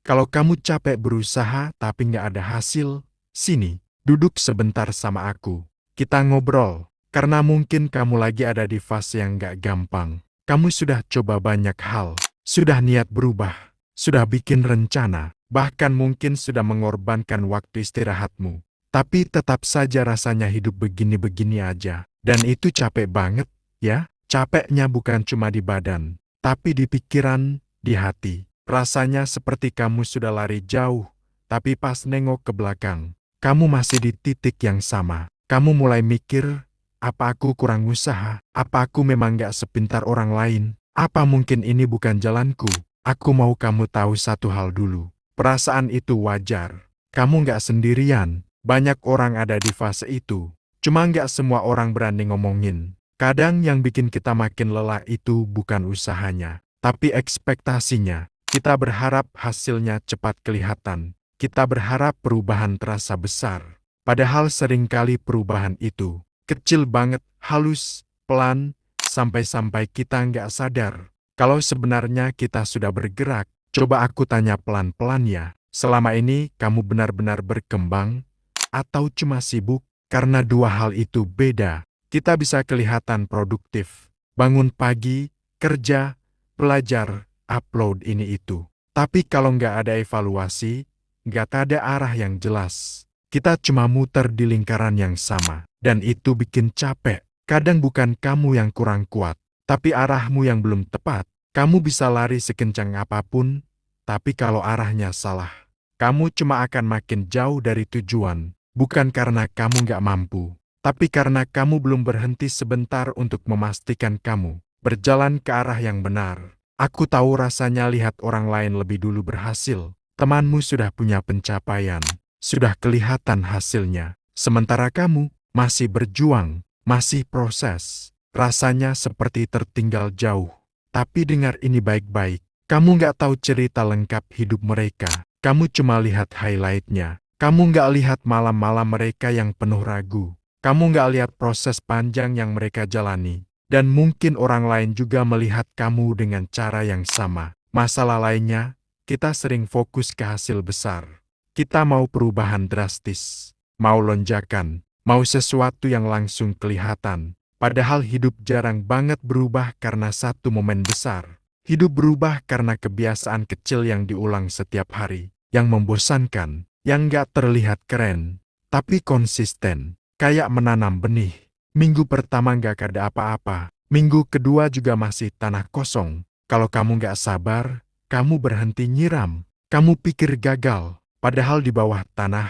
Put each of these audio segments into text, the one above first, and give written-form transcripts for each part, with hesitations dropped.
Kalau kamu capek berusaha tapi nggak ada hasil, sini, duduk sebentar sama aku. Kita ngobrol, karena mungkin kamu lagi ada di fase yang nggak gampang. Kamu sudah coba banyak hal, sudah niat berubah, sudah bikin rencana, bahkan mungkin sudah mengorbankan waktu istirahatmu. Tapi tetap saja rasanya hidup begini-begini aja. Dan itu capek banget, ya. Capeknya bukan cuma di badan, tapi di pikiran, di hati. Rasanya seperti kamu sudah lari jauh, tapi pas nengok ke belakang, kamu masih di titik yang sama. Kamu mulai mikir, apa aku kurang usaha? Apa aku memang gak sepintar orang lain? Apa mungkin ini bukan jalanku? Aku mau kamu tahu satu hal dulu. Perasaan itu wajar. Kamu gak sendirian. Banyak orang ada di fase itu. Cuma gak semua orang berani ngomongin. Kadang yang bikin kita makin lelah itu bukan usahanya, tapi ekspektasinya. Kita berharap hasilnya cepat kelihatan. Kita berharap perubahan terasa besar. Padahal seringkali perubahan itu kecil banget, halus, pelan, sampai-sampai kita nggak sadar. Kalau sebenarnya kita sudah bergerak, coba aku tanya pelan-pelan ya. Selama ini kamu benar-benar berkembang? Atau cuma sibuk? Karena dua hal itu beda. Kita bisa kelihatan produktif. Bangun pagi, kerja, belajar, upload ini itu. Tapi kalau nggak ada evaluasi, nggak ada arah yang jelas. Kita cuma muter di lingkaran yang sama. Dan itu bikin capek. Kadang bukan kamu yang kurang kuat, tapi arahmu yang belum tepat. Kamu bisa lari sekencang apapun, tapi kalau arahnya salah, kamu cuma akan makin jauh dari tujuan. Bukan karena kamu nggak mampu, tapi karena kamu belum berhenti sebentar untuk memastikan kamu berjalan ke arah yang benar. Aku tahu rasanya lihat orang lain lebih dulu berhasil. Temanmu sudah punya pencapaian, sudah kelihatan hasilnya. Sementara kamu masih berjuang, masih proses. Rasanya seperti tertinggal jauh. Tapi dengar ini baik-baik. Kamu nggak tahu cerita lengkap hidup mereka. Kamu cuma lihat highlight-nya. Kamu nggak lihat malam-malam mereka yang penuh ragu. Kamu nggak lihat proses panjang yang mereka jalani. Dan mungkin orang lain juga melihat kamu dengan cara yang sama. Masalah lainnya, kita sering fokus ke hasil besar. Kita mau perubahan drastis, mau lonjakan, mau sesuatu yang langsung kelihatan. Padahal hidup jarang banget berubah karena satu momen besar. Hidup berubah karena kebiasaan kecil yang diulang setiap hari, yang membosankan, yang nggak terlihat keren, tapi konsisten. Kayak menanam benih. Minggu pertama nggak ada apa-apa. Minggu kedua juga masih tanah kosong. Kalau kamu nggak sabar, kamu berhenti nyiram. Kamu pikir gagal. Padahal di bawah tanah,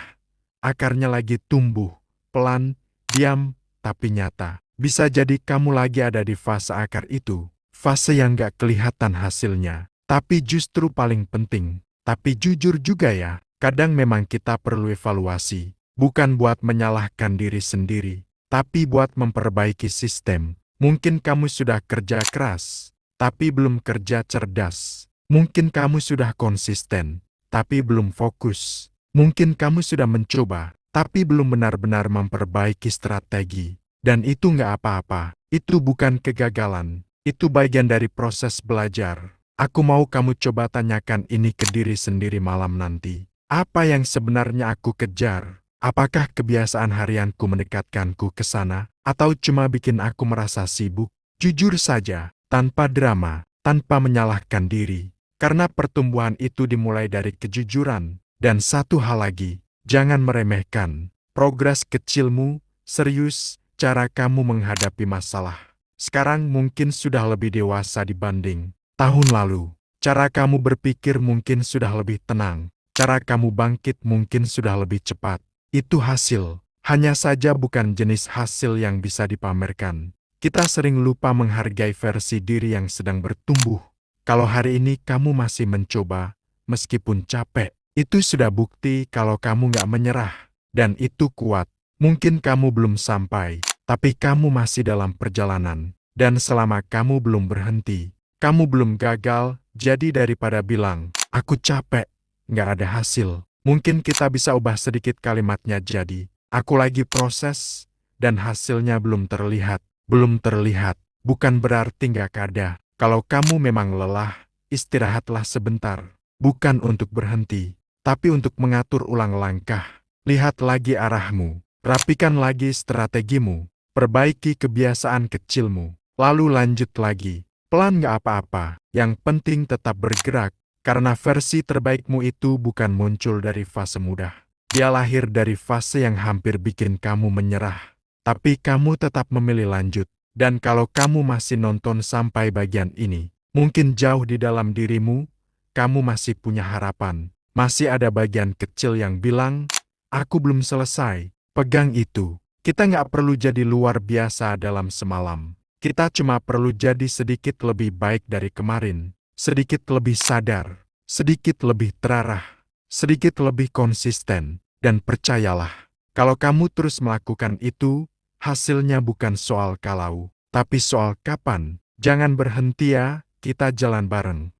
akarnya lagi tumbuh. Pelan, diam, tapi nyata. Bisa jadi kamu lagi ada di fase akar itu. Fase yang nggak kelihatan hasilnya. Tapi justru paling penting. Tapi jujur juga ya, kadang memang kita perlu evaluasi. Bukan buat menyalahkan diri sendiri, tapi buat memperbaiki sistem. Mungkin kamu sudah kerja keras, tapi belum kerja cerdas. Mungkin kamu sudah konsisten, tapi belum fokus. Mungkin kamu sudah mencoba, tapi belum benar-benar memperbaiki strategi. Dan itu nggak apa-apa, itu bukan kegagalan. Itu bagian dari proses belajar. Aku mau kamu coba tanyakan ini ke diri sendiri malam nanti. Apa yang sebenarnya aku kejar? Apakah kebiasaan harianku mendekatkanku ke sana, atau cuma bikin aku merasa sibuk? Jujur saja, tanpa drama, tanpa menyalahkan diri. Karena pertumbuhan itu dimulai dari kejujuran. Dan satu hal lagi, jangan meremehkan. Progres kecilmu, serius, cara kamu menghadapi masalah. Sekarang mungkin sudah lebih dewasa dibanding tahun lalu. Cara kamu berpikir mungkin sudah lebih tenang. Cara kamu bangkit mungkin sudah lebih cepat. Itu hasil, hanya saja bukan jenis hasil yang bisa dipamerkan. Kita sering lupa menghargai versi diri yang sedang bertumbuh. Kalau hari ini kamu masih mencoba, meskipun capek, itu sudah bukti kalau kamu nggak menyerah. Dan itu kuat. Mungkin kamu belum sampai, tapi kamu masih dalam perjalanan. Dan selama kamu belum berhenti, kamu belum gagal, jadi daripada bilang, aku capek, nggak ada hasil. Mungkin kita bisa ubah sedikit kalimatnya jadi, aku lagi proses, dan hasilnya belum terlihat. Belum terlihat, bukan berarti nggak ada, Kalau kamu memang lelah, istirahatlah sebentar. Bukan untuk berhenti, tapi untuk mengatur ulang langkah. Lihat lagi arahmu, rapikan lagi strategimu, perbaiki kebiasaan kecilmu, lalu lanjut lagi. Pelan nggak apa-apa, yang penting tetap bergerak, karena versi terbaikmu itu bukan muncul dari fase mudah. Dia lahir dari fase yang hampir bikin kamu menyerah. Tapi kamu tetap memilih lanjut. Dan kalau kamu masih nonton sampai bagian ini, mungkin jauh di dalam dirimu, kamu masih punya harapan. Masih ada bagian kecil yang bilang, aku belum selesai. Pegang itu. Kita nggak perlu jadi luar biasa dalam semalam. Kita cuma perlu jadi sedikit lebih baik dari kemarin. Sedikit lebih sadar. Sedikit lebih terarah. Sedikit lebih konsisten. Dan percayalah, kalau kamu terus melakukan itu, hasilnya bukan soal kalau, tapi soal kapan. Jangan berhenti ya, kita jalan bareng.